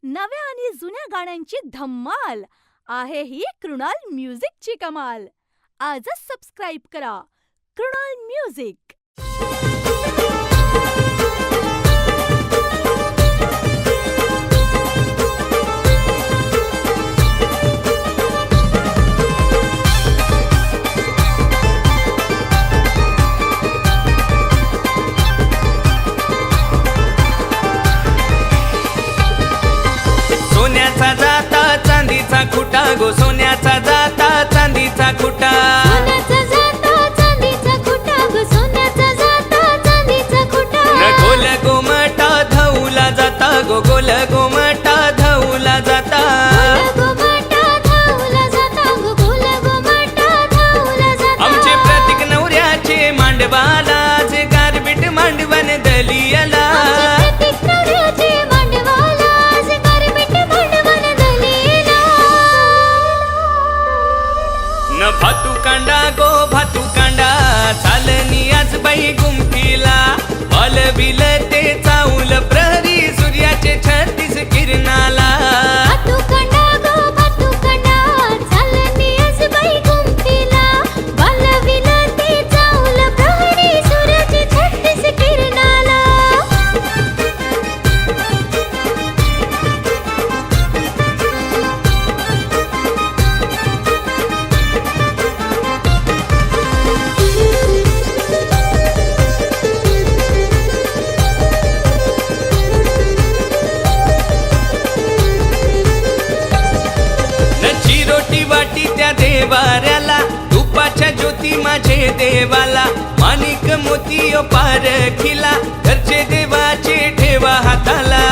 नव्या आणि जुन्या गाण्यांची धम्माल आहे ही कृणाल म्युझिकची कमाल. आजच सबस्क्राईब करा कृणाल म्युझिक. सोन्याचा जाता चांदीचा खुटा गो, सोन्याचा जाता चांदीचा खुटा. सोन्याचा जाता चांदीचा खुटा गो, सोन्याचा जाता चांदीचा खुटा. गोल गोमटा धवला जाता गो, गोल गोमटा धवला जाता. गोमाटा धावला जाता गो, गोल गोमाटा धावला जाता. आमचे प्रतीक नवऱ्याचे मांडवाला जे गारबीट मांडवण दलियाला. प्रतीक नवऱ्याचे मांडवाला जे गारबीट मांडवण दलियाला. न भातू कांडा गो भातू कांडा, चालनी आज बाई गुंफीला. वाल बिल ते चाऊल प्रहरी सूर्याचे 36 किरणाला. भातू कांडा गो भातू कांडा, चालनी आज बाई गुंफीला. वालविल ते चाऊल प्रहरी सूर्याचे 36 किरणाला. नची रोटी वाटी त्या देवाऱ्याला, तुपाच्या ज्योती माझे देवाला. माणिक मोती पारखीला, घरचे देवाचे ठेवा हाताला.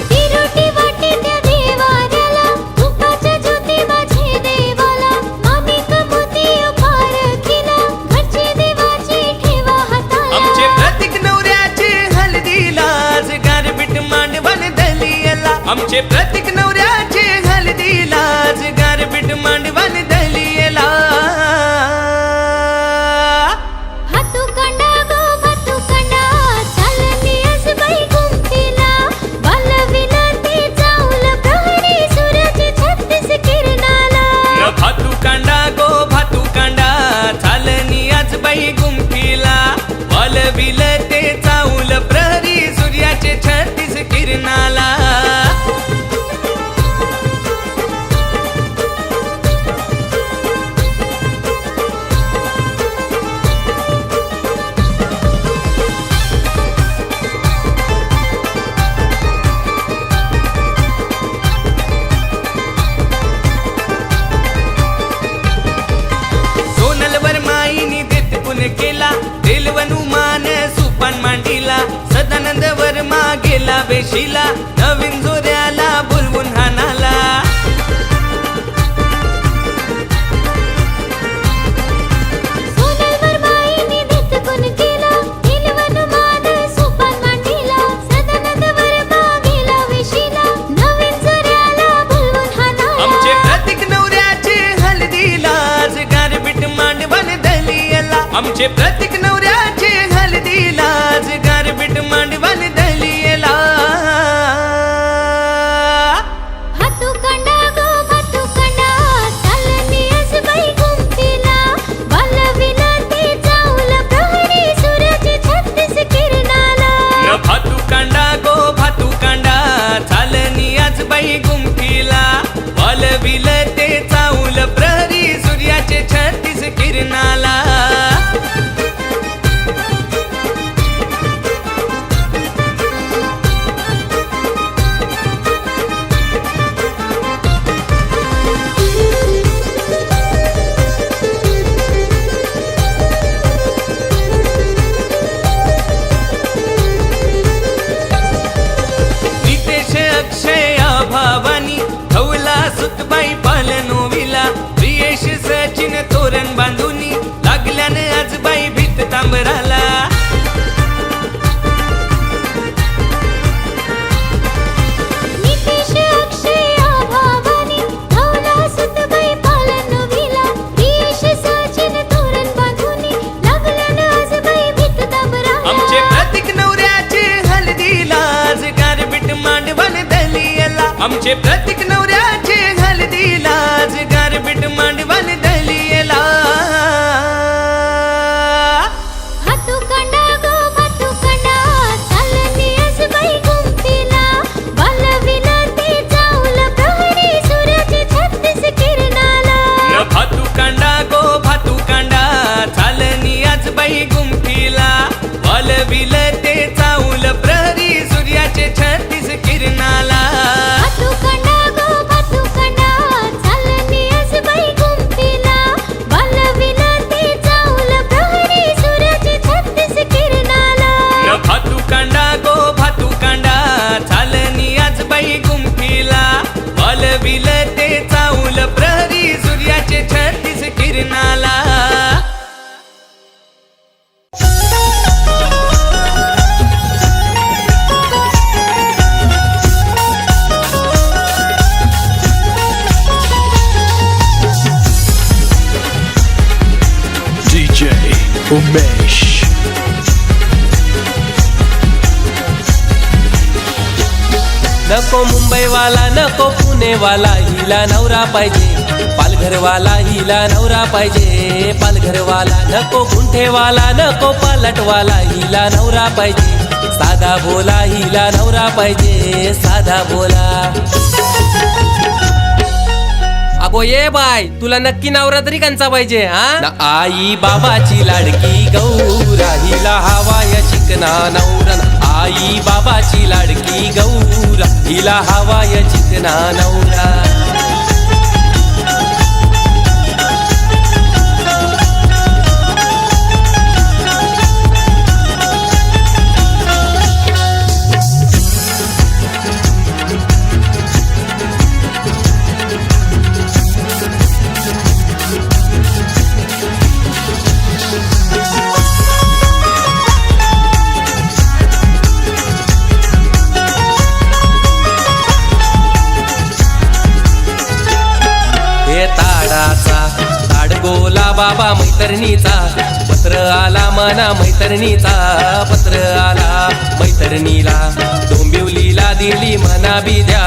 ती रोटी वाटी त्या देवाऱ्याला, तुपाच्या ज्योती माझे देवाला. माणिक मोती पारखीला, घरचे देवाचे ठेवा हाताला. आमचे प्रतीक नवऱ्याचे हळदीला, आज गारबीट मांडवण दलियाला. आमचे प्रतीक नवऱ्याचे हळदीला, आज गारबीट मांडवण दलियाला. भातू कांडा गो भातू कांडा, चालनी आज बाई गुंफीला. वालविल ते चाऊल प्रहरी सूर्याचे 36 किरणाला. न भातू कांडा गो भातू कांडा, चालनी आज बाई गुंफीला. वाल बिल ते चाऊल प्रहरी सूर्याचे 36 किरणाला. सोनलवर माईनी देत पुन केला, रेलवनु मान सुपान मांडीला. सदानंद वर्मा गेला वेशीला, नवीन जोऱ्याला बोलवून हाणाला. सोनलवर माईनी देत गुण केला, रेलवनु मान सुपान मांडीला. सदानंद वर्मा गेला वेशीला, नवीन जोऱ्याला बोलवून हाणाला. आमचे प्रतीक नवऱ्याचे हळदीला, आज गारबीट मांडवण दलियाला. आमचे प्रतीक नवऱ्याचे हळदीला, आज गारबीट मांडवण दलियाला. भातू कांडा गो भातू कांडा, चालनी आज बाई गुंफीला. वालविल ते चाऊल प्रहरी सूर्याचे 36 किरणाला. न भातू कांडा गो भातू कांडा, चालनी आज बाई गुंफीला. वाल बिल ते चाऊल प्रहरी सूर्याचे 36 किरणाला. नितेश अक्षय भावानी, धवला सुतबाई पालनोविला. प्रियेश सचिन तोरण बांधुनी, लागल्याने आज बाई भीत तांबराला. नितेश अक्षय भावानी, धवला सुतबाई पालनविला. प्रियेश सचिन तोरण बांधुनी, लागल्यानं आज बाई भीत तांबराला. आमचे चे प्रतीक नवऱ्याचे हळदीला आज गारबीट मांडवान दलियला भातुकांडा गो भातुकांडा चालली आजबाई गुंफीला वालविला ते चावल प्रहरी सूर्याचे 36 किरणाला न भातुकांडा गो भातुकांडा चालनी आज बाई गुंफीला वालविल ते चावल प्रहरी सूर्याचे 36 किरणाला भातुकांडा गो भातुकांडा चालली आजबाई गुंफीला वालविला ते चावल प्रहरी सूर्याचे 36 किरणाला न भातुकांडा गो भातुकांडा चालनी आज बाई गुंफीला वालविल ते चावल प्रहरी सूर्याचे 36 किरणाला DJ Umesh. नको मुंबईवाला नको पुणेवाला हिला नवरा पाहिजे पालघरवाला हिला नवरा पाहिजे पालघरवाला नको गुंठेवाला नको पालटवाला हिला नवरा पाहिजे साधा बोला हिला नवरा पाहिजे साधा बोला अगो ये बाय तुला नक्की नवरा तरी कंचा पाहिजे हा आई बाबाची लाडकी गौरा हिला हवाय चिकना नवरा आई बाबाची लाडकी गौरा हिला हवाय चिकना नवरा ताडगोला बाबा मैतरणीचा पत्र आला मना मैतरणीचा पत्र आला मैतरणीला डोंबिवलीला दिली मना बी द्या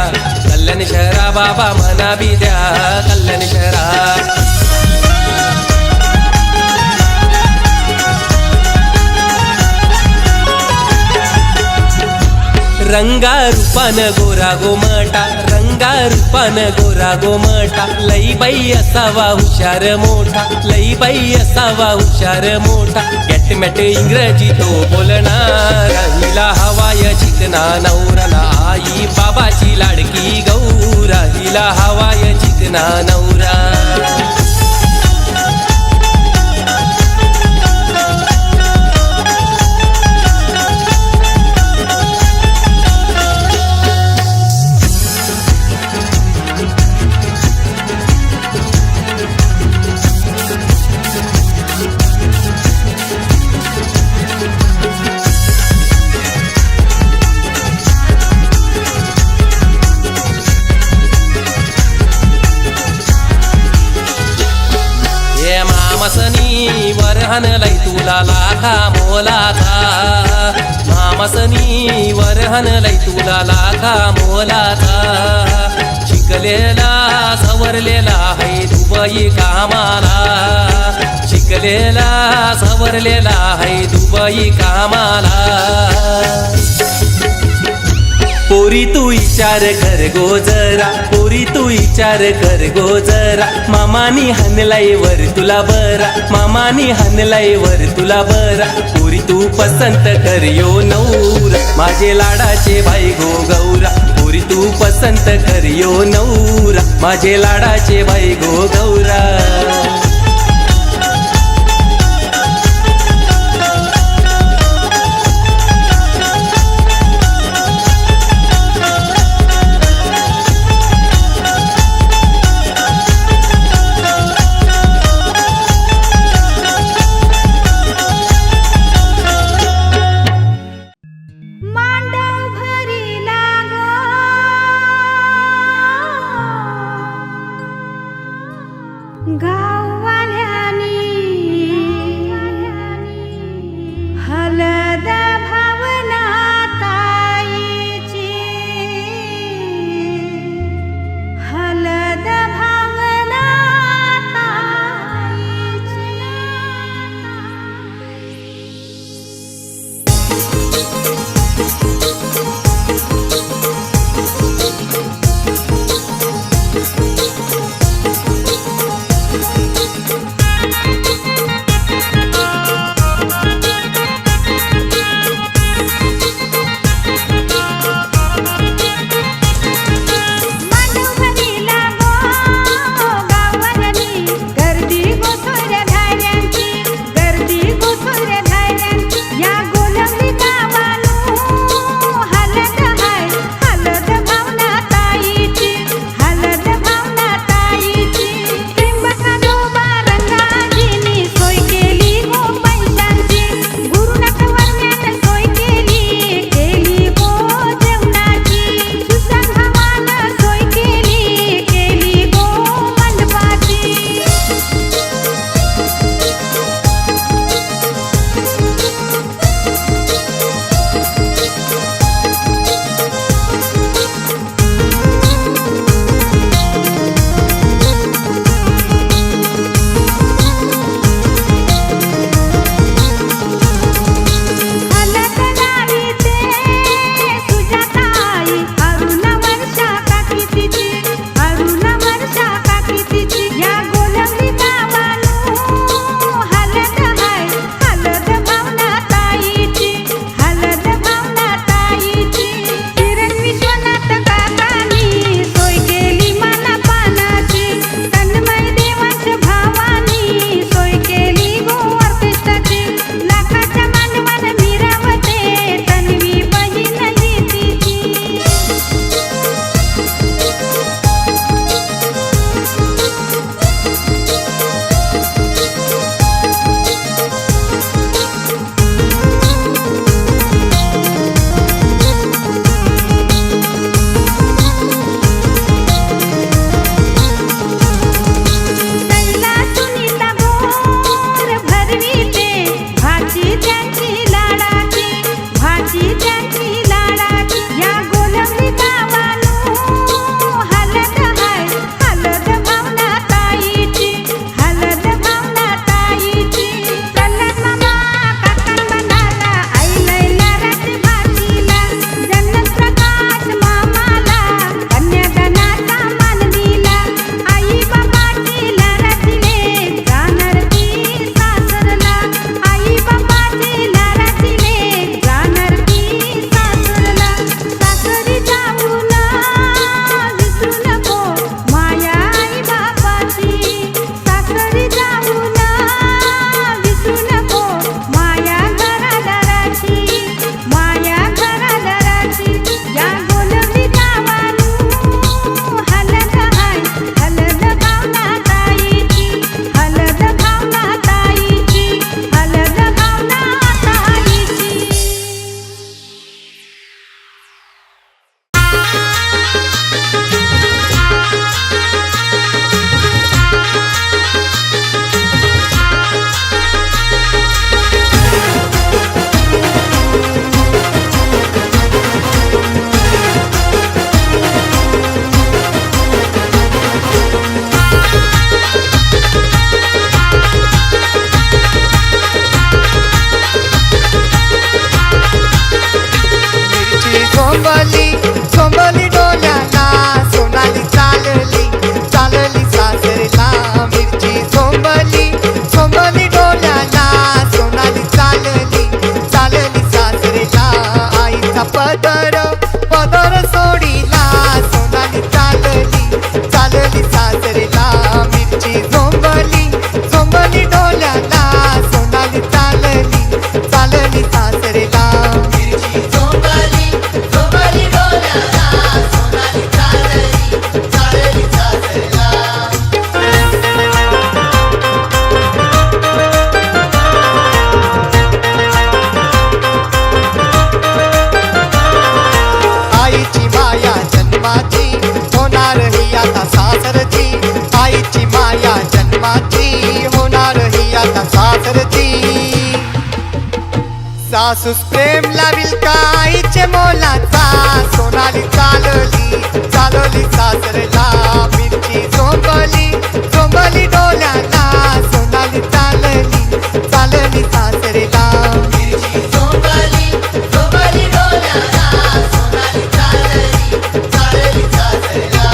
कल्याण शहरा बाबा मना बी द्या कल्याण शहरा रंगा रूपान गोरा गोमटा रंगा रूपान गोरा गोमटा लई बाई असावा हुशार मोठा लई बाई असावा हुशार मोठा गॅटमॅट इंग्रजी तो बोलणार हिला हवाय चिकना नवरा आई बाबाची लाडकी गौरा हिला हवाय चिकना नवरा मामसनी वरहन लई तुला लाखा मोलाचा मामसनी वरहन लई तुला लाखा मोलाचा शिकलेला सवरलेला है दुबई कामाला शिकलेला सवरलेला है दुबई कामाला पोरी तू विचार कर गो जरा पोरी तू विचार कर गो जरा मामानी हानलाई वर तुला बरा मामानी हानलाई वर तुला बरा पोरी तू पसंत कर यो नवरा माझे लाडाचे बाई गो गौरा पोरी तू पसंत कर यो नवरा माझे लाडाचे बाई गो गौरा गाव सासूस प्रेम लाविल का आईचे मोलाचा सोनाली चालली चालली सासरला मिरची झोंबली डोल्याला सोनाली चालली चालली सासरला मिरची झोंबली डोल्याला सोनाली चालली सासरला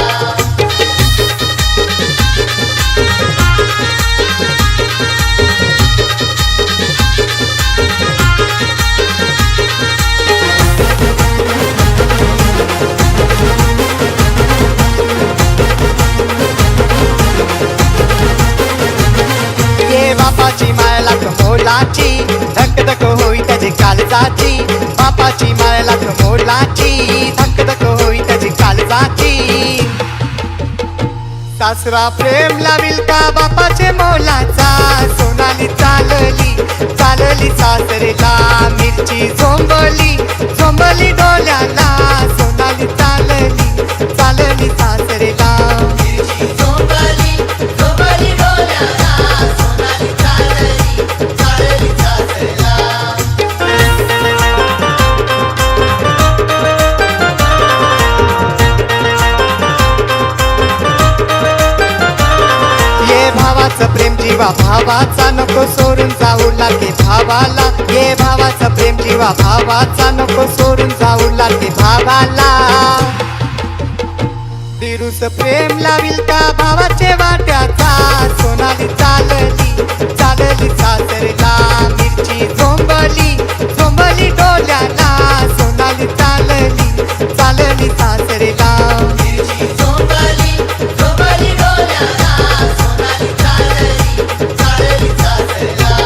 बापाची माय लाख मोलाची धक धक होई त्याची कालजाची बापाची माय लाख मोलाची धक धक होई त्याची कालजाची सासरा प्रेम लाविल का बापाचे मोलाचा सोनाली चालली सासरेला मिरची झोंबली डोल्याला सोनाली चालली सासरेला मिरची झोंबली डोल्याला सोनाली चालली सासरेला भावाचं प्रेम जीवा भावाचा नको सोडून जाऊ लागे भावाला ये भावाचं प्रेम जीवा भावाचा नको सोडून जाऊ लागे भावाला दिरूस प्रेम लाविल का भावाचे वाट्याचा सोनाली चालली सासरेला मिरची झोंबली डोल्याला सोनाली चालली सासरेला मिरची झोंबली डोल्याला सोनाली चालली सासरेला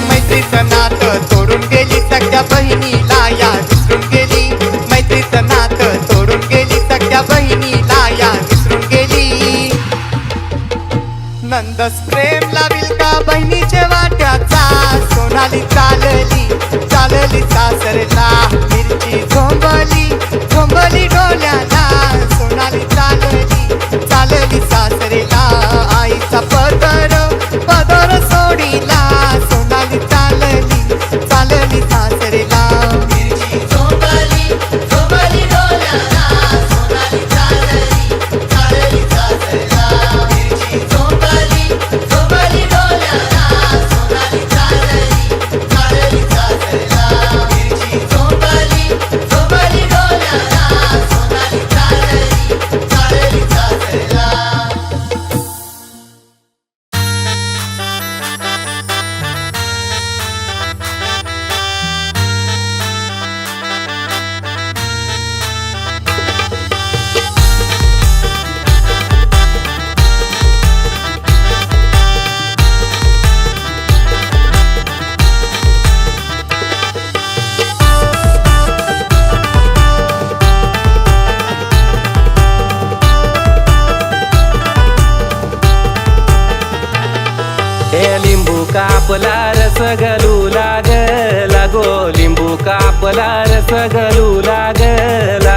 मैत्रीचं नातं तोडून गेली सगळ्या बहिणीला या विसरून गेली मैत्रीचं नातं तोडून गेली सगळ्या बहिणीला या विसरून गेली नंदस प्रेम लाविल का बहिणीचे वाट्याचा सोनाली चालली सासरला मिरची झोंबली डोल्याला सोनाली चालली सासरेला आईचा पदर सोडीला सोनाली चालली सासरेला मिरची झोंबली डोल्याला सोनाली चालली सासरेला मिरची झोंबली डोल्याला सोनाली चालली सासरेला मिरची झोंबली डोल्याला सोनाली चालली सासरेला लिंबू कापला रस गलू लागला गो लिंबू कापला रस गलू लागला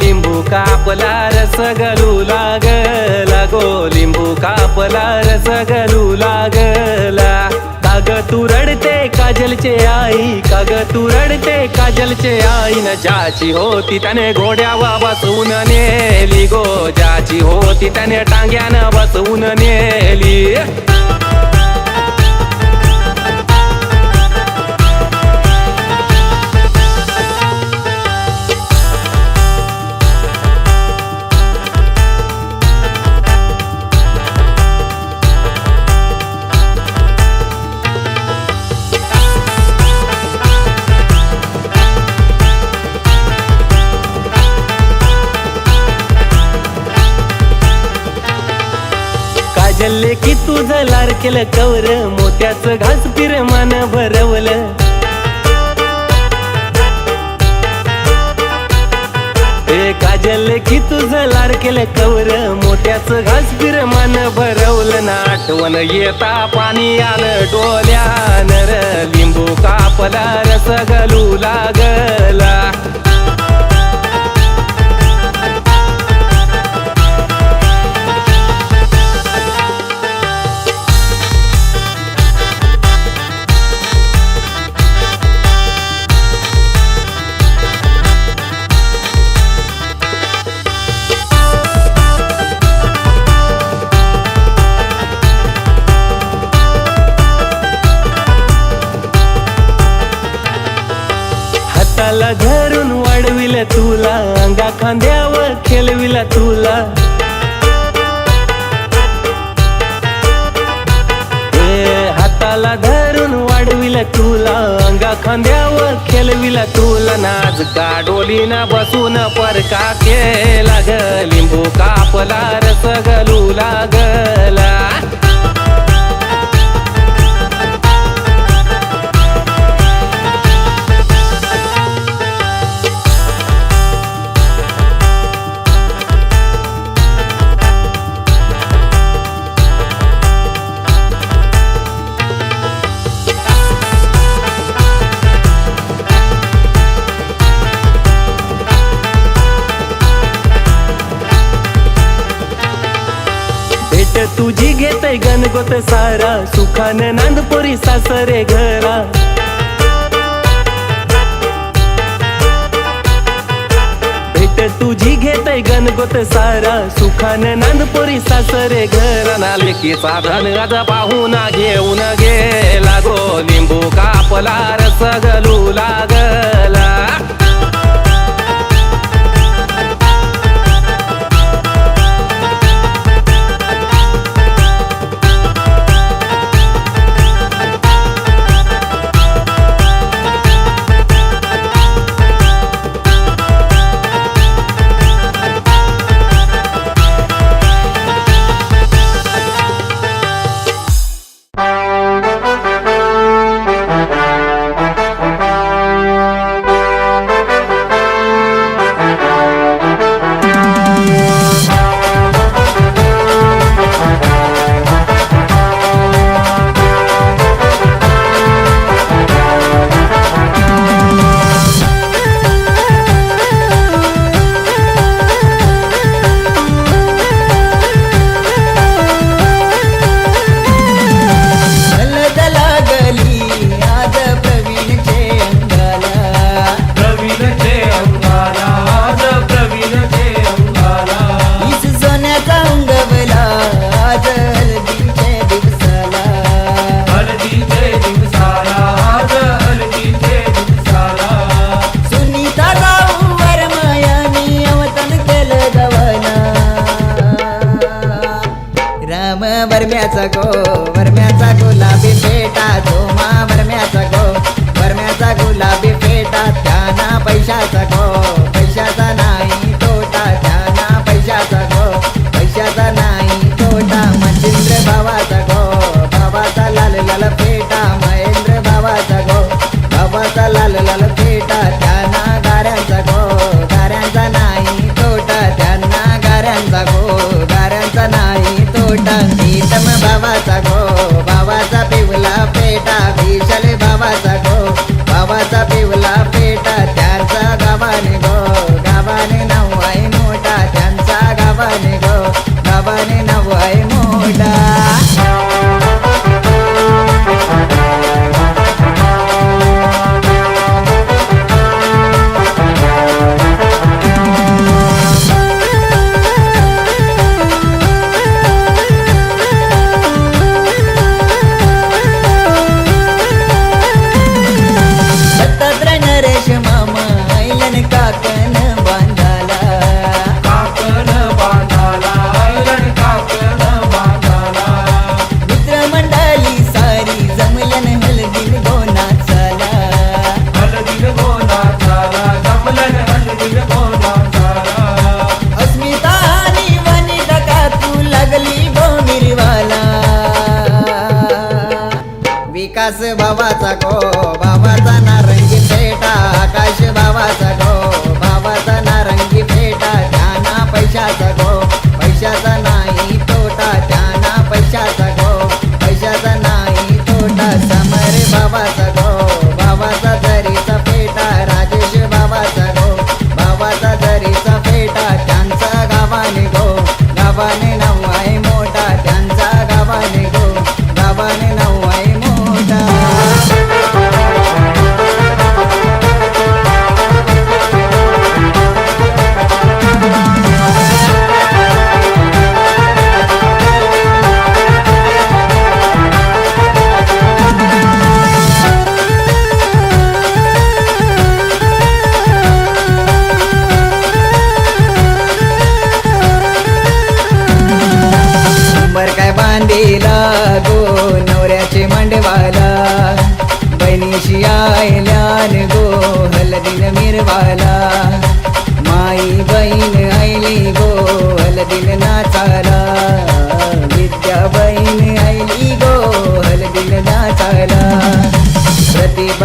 लिंबू कापला रस गलू लागला गो लिंबू कापला रस गलू लागला काग तू रडते काजलचे आई काग तू रडते काजलचे आई न ज्याची होती त्याने घोड्यावा बसवून नेली गो ज्याची होती त्याने टांग्यानं बसवून नेली काजल की तुझं लाडकेलं कवर मोत्याचं घास फिर मन भरवलं काजल की तुझं लाड केलं कवर मोठ्याचं घास फिर मन भरवलं ना आठवण येता पाणी आलं डोल्यानं र लिंबू कापला रस गलू लागला हाताला धरून वाढविल तुला अंगा खांद्यावर खेळविला तुला हाताला धरून वाढविल तुला अंगा खांद्यावर खेळविला तुला नाच काडोलीना बसून परका केला ग लिंबू कापला रस गलू लागला तुझी घेतय गणगोत सारा सुखाने नांदपोरी सासरे घरा भेट तुझी घेतय गणगोत सारा सुखाने नांदपोरी सासरे घरा नाले की साधन आज पाहून घेऊन गेला गो लिंबू कापला रस गलू लागला वरम्याचा गुलाबी फेटा झोमा वरम्याचा गुलाबी फेटा त्याना पैशाचा पैशाचा नाही तोटा त्याना पैशाचा नाही तोटा मच्छिंद्र भावाचा लाल लाल फेटा महेंद्र भावाचा लाल लाल फेटा त्याना गाऱ्यांचा नाही तोटा त्यांना गाऱ्यांचा नाही तोटा नीतम भावाचा पिवला पेटा विशाल भावाचा पिवला पेटा त्यांचा गावाने नाव आहे मोठा त्यांचा गावाने नाव आहे मोठा विकास भावाचा नारंगी फेटा आकाश भावाचा नारंगी फेटा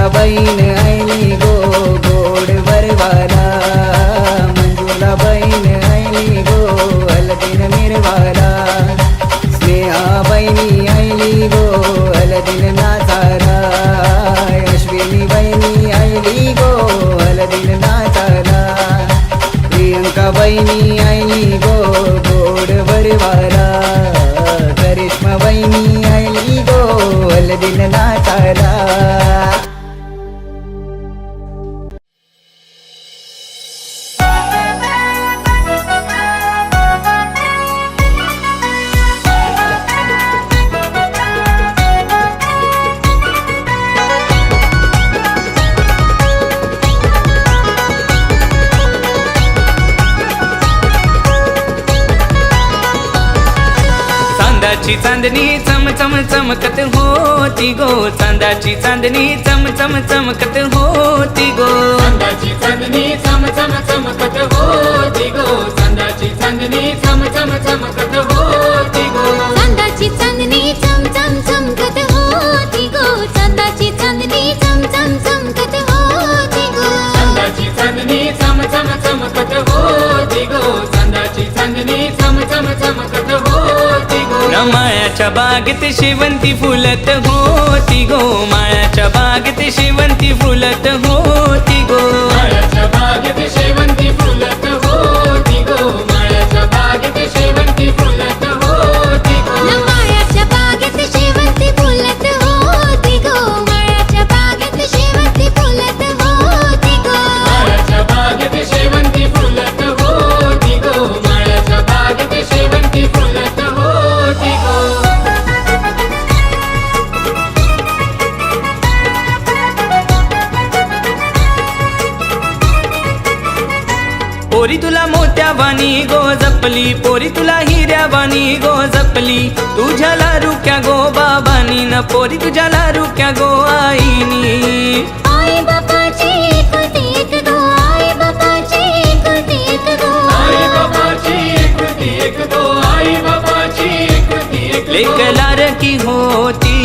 मंजुला बहीण आईली गो गोड वरवाला मंजुला बहीण आईली गो हलदीन मिरवाला स्नेहा बहिणी आईली गो हलदीन नाचाला अश्विनी बहिणी आईली गो हलदीन नाचाला प्रियंका बहिणी आईली गो गोड वरवाला करिश्मा बहिणी आईली गो हलदीन नाचाला चांदाची चांदणी चम चम चमकत होती गो चांदाची चांदणी चम चम चमकत होती गो चांदाची चांदणी चम चम चमकत होती गो चांदाची चांदणी चम चम चमकत होती गो चांदाची चांदणी चमचम चमकत होती गो चांदाची चांदणी चमचम चमकत होती गो चांदाची चांदणी चम चम चमकत होती गो चांदाची चांदणी चम चम चमकत होती गो माळ्याच्या बागेत शेवंती फुलत होती गो माळ्याच्या बागेत शेवंती फुलत होती गो माळ्याच्या बागेत शेवंती फुलत होती गो माळ्याच्या बागेत शेवंती फुलत होती गो माळ्याच्या बागेत शेवंती फुलत होती गो माळ्याच्या बागेत शेवंती फुलत होती गो माळ्याच्या बागेत शेवंती फुलत होती गो माळ्याच्या बागेत शेवंती फुलत होती गो पोरी तुला मोत्यावानी गो जपली पोरी तुला हिऱ्यावानी गो जपली तुझ्या लारुक्या गो बाबानी न पोरी तुझ्या लारुक्या गो आईनी आई बापाची एकुलती एक गो आई बापाची एकुलती एक गो आई बाबाची एकुलती एक गो आई बाबाची एकुलती एक लेक लारकी होती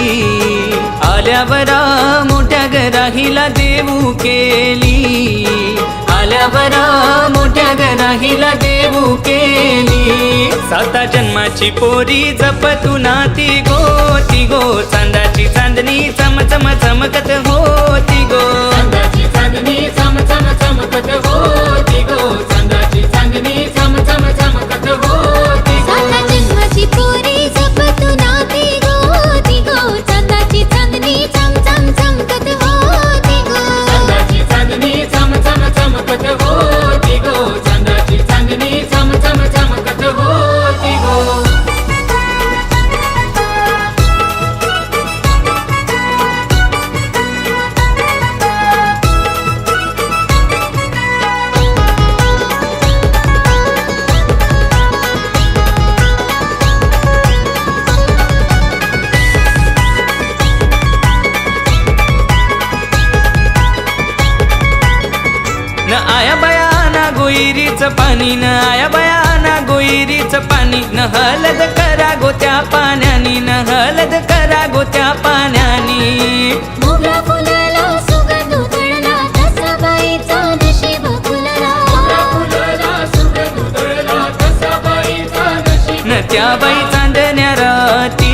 आल्यावरा मोठ्या घराहीला देऊ केली आल्यावरा मोठ्या घराहीला देऊ केली साता जन्माची पोरी जपतू नाती गो चांदाची चांदणी चम चम चमकत होती गो चांदाची चांदणी चम चम चमकत होती गो चांदाची चांदणी चम चम चमकत होती गो साता जन्माची पोरी जपतू नाती गो चांदाची चांदणी चमचम चमकत होती गो चांदाची चांदणी चम चम चमकत होती गो चांदाची चांदणी चम चम चमकत होती गो न आया बयाना गोईरीच पाणी न आया बयाना गोईरीच पाणी न हलद करा गोत्या पाण्यानी न हलद करा गोत्या पाण्यानी मोगरा फुलला सुगंध उधळला तसा बाईचा नशीब फुलला फुलला सुगंध उधळला तसा बाईचा नशीब न त्या बाई चांदण्या राती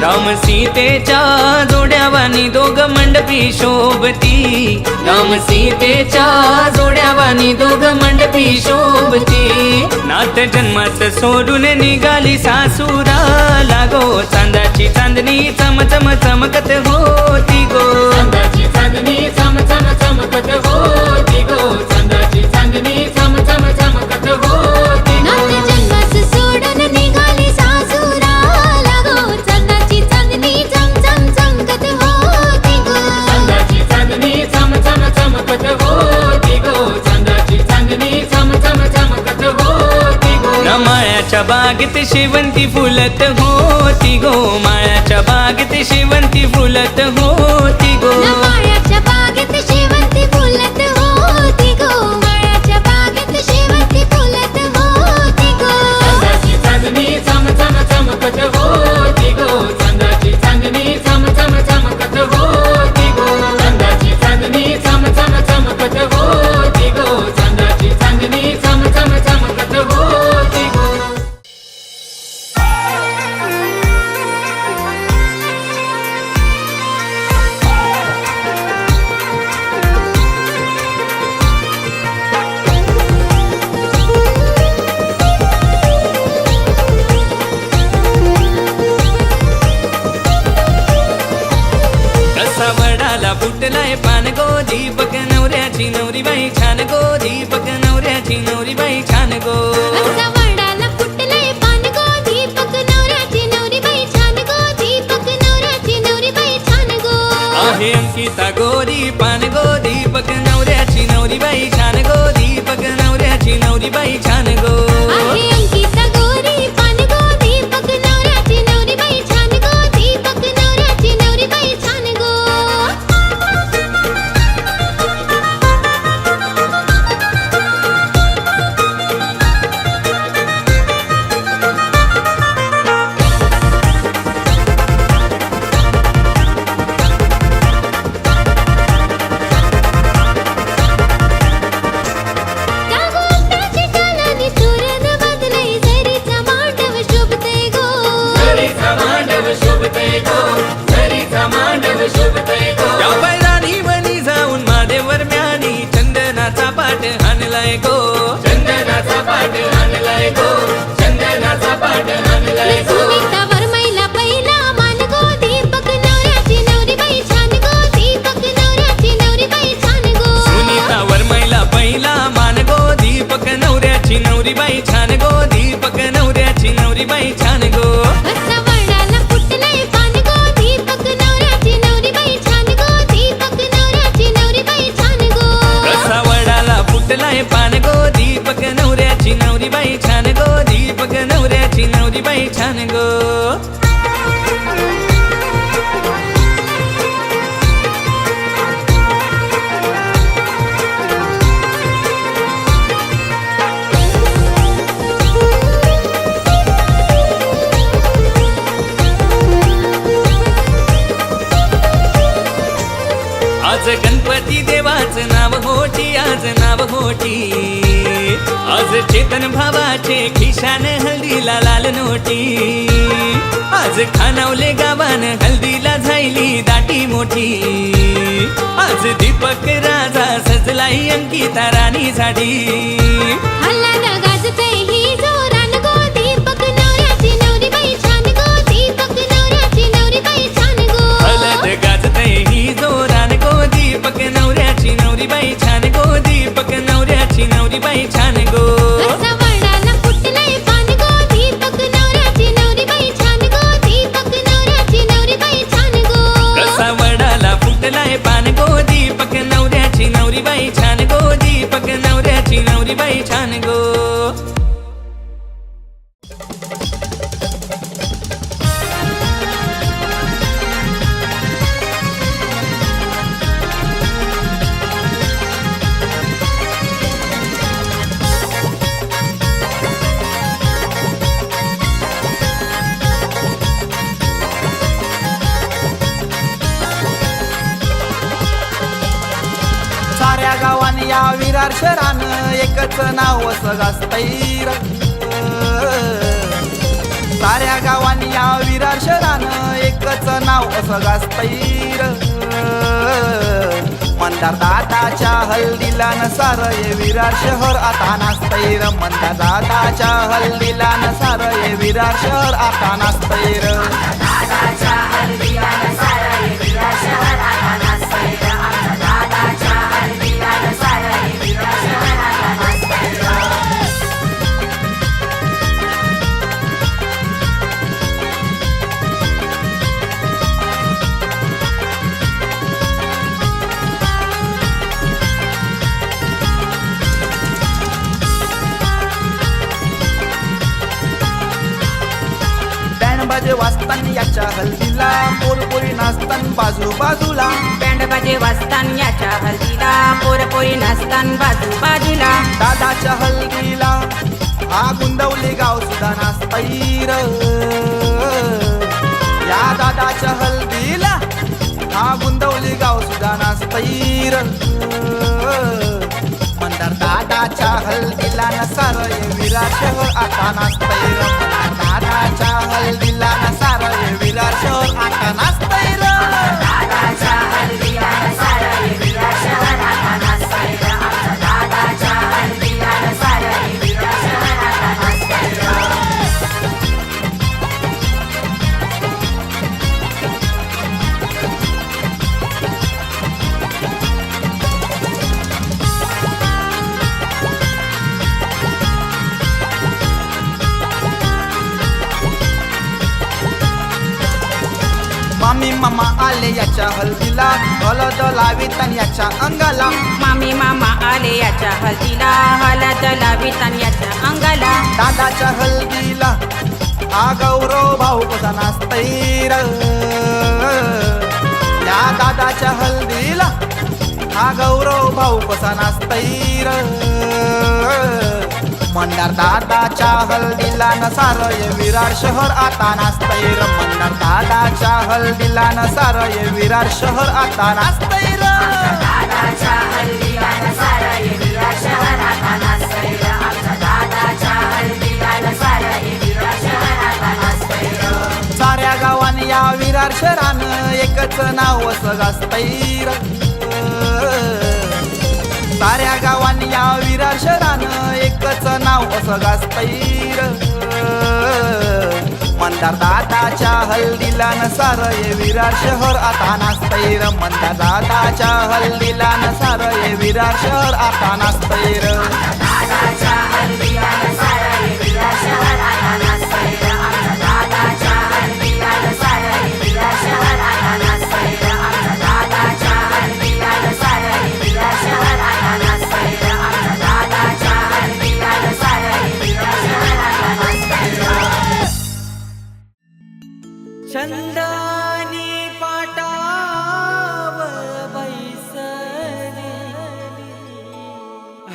राम सीतेच्या जोड्यावानी दोघ मंडपी शोभती राम सीतेच्या जोड्यावानी दोघ मंडपी शोभती नाथ जन्माचं सोडून निघाली सासुरा लागो चांदाची चांदणी चम चम चमकत होती गो चांदाची चांदणी चम चम चमकत होती गो चांदाची चांदणी चम चम चमकत होती गो नाथ जन्माचं सोडून निघाली सासुराला गो चांदाची चांदणी चमचम चमकत होती गो चांदाची चांदणी चम चम चमकत होती गो चांदाची चांदणी चम चम चमकत होती गो माळ्याच्या बागेत शेवंती फुलत होती गो माळ्याच्या बागेत शेवंती फुलत होती गो माळ्याच्या बागेत शेवंती फुलत होती गो माळ्याच्या बागेत शेवंती फुलत होती गो चांदाची चांदणी चम चम चमकत होती गो चांदाची चांदणी चम चम चमकत होती गो चांदाची नवऱ्याची नवरी बाई छान गो. असा वडाला फुटलंय पान गो दीपक नवऱ्याची नवरी बाई छान गो दीपक नवऱ्याची नवरी बाई छान गो. आहे अंकिता गोरी पान गो दीपक नवऱ्याची नवरी बाई छान गो दीपक नवऱ्याची नवरी बाई छान गो. आहे अंकिता गोरी पान गो दीपक नवऱ्याची नवरी बाई छान गो दीपक नवऱ्याची नवरी बाई छान गो. त्या गोष्टाची टाळणी तोरण बदलय झरीचा मांडव शोभतय गो. झरीचा मांडव शोभतय गो झरीचा मांडव शोभतय गो. या बैराणी वनी जाऊन महादेवर म्यानी चंदनाचा पाठ हाणलाय गो. चंदनाचा पाठ आणलाय गो चंदनाचा पाठ आणलाय गो. सुनीता वरमैला पहिला मान गो दीपक नवऱ्याची नवरी बाई छान गो दीपक नवऱ्याची नवरी बाई छान गो. सुनीता वरमैला पहिला मान गो दीपक नवऱ्याची नवरी बाई छान गो दीपक नवऱ्याची नवरी बाई छान गो. असा वडाला फुटलंय पान गो दीपक नवऱ्याची नवरी बाई छान गो दीपक नवऱ्याची नवरी बाई छान गो. कसा वडाला फुटलाय पान गो दीपक नवऱ्याची नवरी बाई छान गो दीपक नवऱ्याची नवरी बाई छान गो. आज गणपती देवाचं नाव होती आज नाव होती. आज चेतन भावाचे खिशान हल्दीला लाल नोटी. आज खानावले गावान हल्दीला झायली दाटी मोठी. आज दीपक राजा सजलाई अंकिता राणी झाडी. हल्ला गाजतय ही जोरान गो दीपक नवऱ्याची नवरी बाई छान गो दीपक नवऱ्याची नवरी बाई छान गो. हलद गाजतय ही जोरान गो दीपक नवऱ्याची नवरी बाई छान गो दीपक नवऱ्याची नवरी बाई छान गो. असा वडाला फुटलंय पान गो दीपक नवऱ्याची नवरी बाई छान गो दीपक नवऱ्याची नवरी बाई छान गो. कसा वडाला फुटलाय पान गो दीपक नवऱ्याची नवरी बाई छान गो दीपक नवऱ्याची नवरी बाई छान गो. साऱ्या गावाने या विरार शहरानं एकच नाव सगासतैर. साऱ्या गावाने या विरार शहरानं एकच नाव सगासतैर. मंदार दादाच्या हल्दीला नसार ये विरार शहर आता नाचतैर. मंदार दादाच्या हल्दीला नसार ये विरार शहर आता नाचतैर. बाजे वाजतान याच्या हल्दीला पोरपोरी नाचतान बाजू बाजूला. बँड बाजे वाजतान याच्या हल्दीला पोरपोरी नाचतान बाजू बाजूला. दादाच्या हल्दीला हा गुंदवली गाव सुद्धा नाचतैर. या दादाच्या हल्दीला हा गुंदवली गाव सुद्धा नाचतैर. मंदार दादाच्या हल्दीला नसार ये विरार शहर आता नाचतैर. मंदार दादाच्या हल्दीला नसार ये विरार शहर आता नाचतैर. दादाच्या हल्दीला नसार ये विरार शहर आता नाचतैर. दादाच्या हल्दीला नसार ये विरार शहर आता नाचतैर. मामा आले याच्या हल्दीला हळद लावीत आणि याच्या अंगाला मामी मामा आले याच्या हल्दीला हळद लावीत आणि याच्या अंगाला दादाच्या हल्दीला हा गौरव भाऊ कसा नाचतैर या दादाच्या हल्दीला हा गौरव भाऊ कसा नाचतैर मंदार दादाच्या हल्दीला नसारय विरार शहर आता नाचतैर मंदार दादाच्या हल्दीला नसारय विरार शहर आता नाचतैर दादाच्या हल्दीला नसारय विरार शहर आता नाचतैर आमच्या दादाच्या हल्दीला नसारय विरार शहर आता नाचतैर साऱ्या गावाने या विरार शहरानं एकच नाव सगास्तैर साऱ्या गावांनी या विरार शहरानं एकच नाव असं गाजतैर मंदार दादाच्या हल्दीला नसारय विरार शहर आता नाचतैर मंदार दादाच्या हल्दीला नसारय विरार शहर आता नाचतैर दादाच्या हल्दीला नसारय विरार शहर आता नाचतैर आमच्या दादाच्या हल्दीला नसारय विरार शहर आता नाचतैर आमच्या दादाच्या हल्दीला नसारय विरार शहर आता नाचतैर आमच्या दादाच्या हल्दीला नसारय विरार शहर आता नाचतैर चंदानी पाटाव बैसली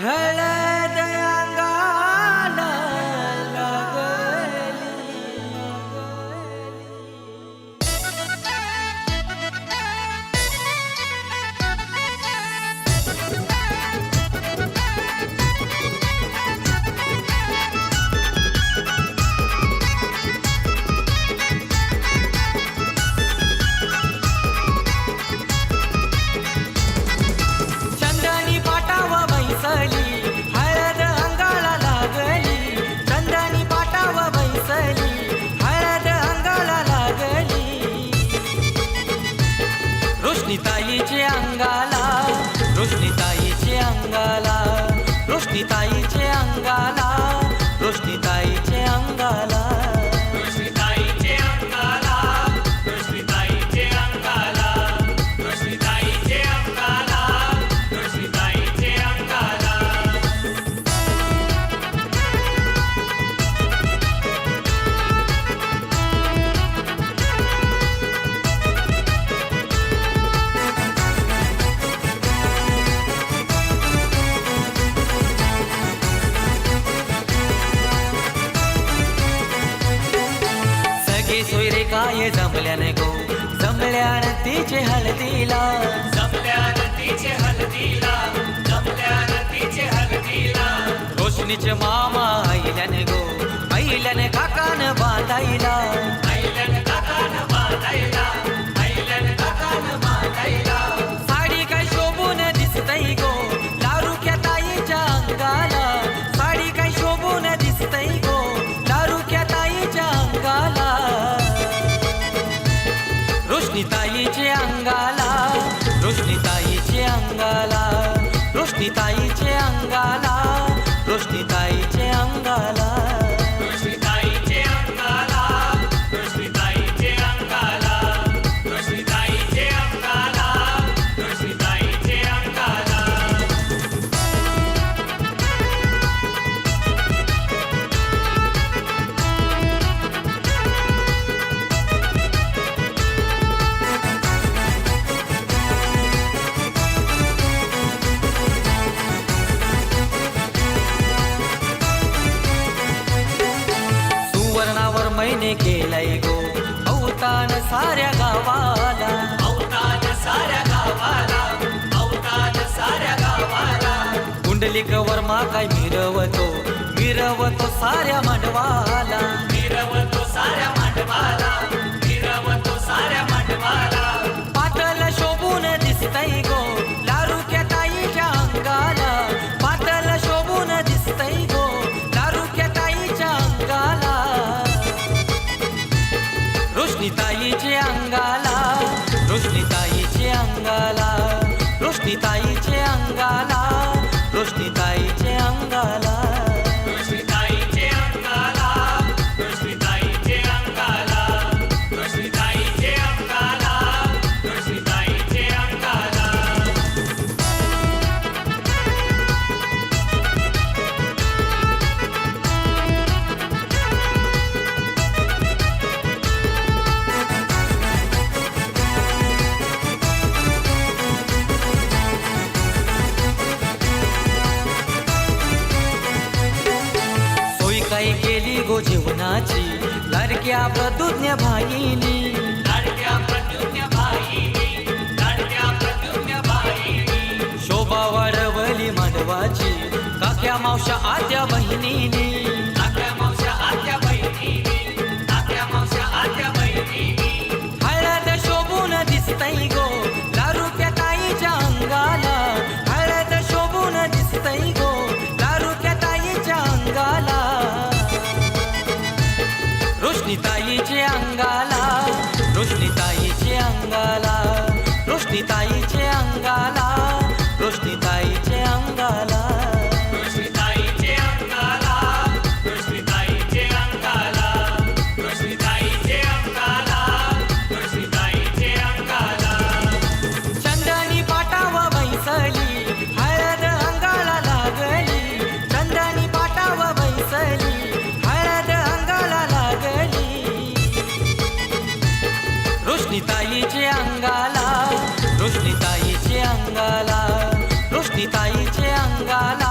हळद अंगाला लागली चंदनी पाटाव बैसली हळद अंगाला लागली चंदनी पाटाव बैसली हळद अंगाला लागली रोशनीताईचे अंगाला रोशनीताईचे अंगाला रोशनीताईचे अंगाला रोशनीताईचे अंगाला रोशनीताईचे अंगाला रोशनीताईचे अंगाला रोशनीताईचे अंगाला रोशनीताईचे अंगाला सगळे सोयरे काय जमल्यान गो जमल्यान तिचे हळदीला जमल्यान तिचे हळदीला जमल्यान तिचे हळदीला रोशनीचे मामा आईल्यान गो आईल्यान काकान बांधायला आईल्यान काकान बांधायला आईल्यान काकान बांधायला साडी काय शोभून दिसतई गो लारुक्या ताईच्या अंगाला साडी काय शोभून दिसतई गो लारुक्या ताईच्या अंगाला रोशनीताईचे अंगाला रोशनीताईचे अंगाला रोशनीताईचे अंगाला रोशनीताईचे अंगाला रोशनीताईचे अंगाला रोशनीताईचे अंगाला रोशनीताईचे अंगाला रोशनीताईचे अंगाला सुवर्णावर मैने केलाय गो अवतान साऱ्या गावाला अवतान साऱ्या गावाला अवतान साऱ्या गावाला कुंडलिकवर मागाय मिरवतो मिरवतो साऱ्या मांडवाला मिरवतो साऱ्या मांडवाला मिरवतो साऱ्या मांडवाला पातळ शोभून दिसतई गो लारुक्या ताईच्या अंगाला पातळ शोभून दिसतई गो लारुक्या ताईच्या अंगाला रोशनीताईचे अंगाला रोशनीताईचे अंगाला रोशनीताईचे अंगाला रोशनीताईचे अंगाला रोशनीताईचे अंगाला रोशनीताईचे अंगाला रोशनीताईचे अंगाला केली गो जीवनाची लाडक्या प्रतुज्ञ भाईनी, लाडक्या प्रतुज्ञ भाईनी, लाडक्या प्रतुज्ञ भाईनी. शोभा वाढवली मानवाची काक्या मावशा आत्या बहिणीनी, काक्या मावशा आत्या बहिणीनी, काक्या मावशा आत्या बहिणीनी. हळद शोभून दिसतई गो लारूप्या ताईच्या अंगाला, हळद शोभून दिसतई गो लारूप्या ताईच्या अंगाला. रोशनी ताईचे अंगाला, रोशनी ताईचे अंगाला, रोशनी ताईचे अंगाला, रोशनी ताईचे अंगाला, रोशनी ताईचे अंगाला, रोशनी ताईचे अंगाला, रोशनी ताईचे अंगाला, रोशनी ताईचे अंगाला. चंदनी पाटाव बैसली हळद अंगाला लागली, चंदनी पाटाव बैसली हळद अंगाला लागली. रोशनी ताईचे अंगाला, रोशनी ताईचे अंगाला, रोशनी ताईचे अंगाला.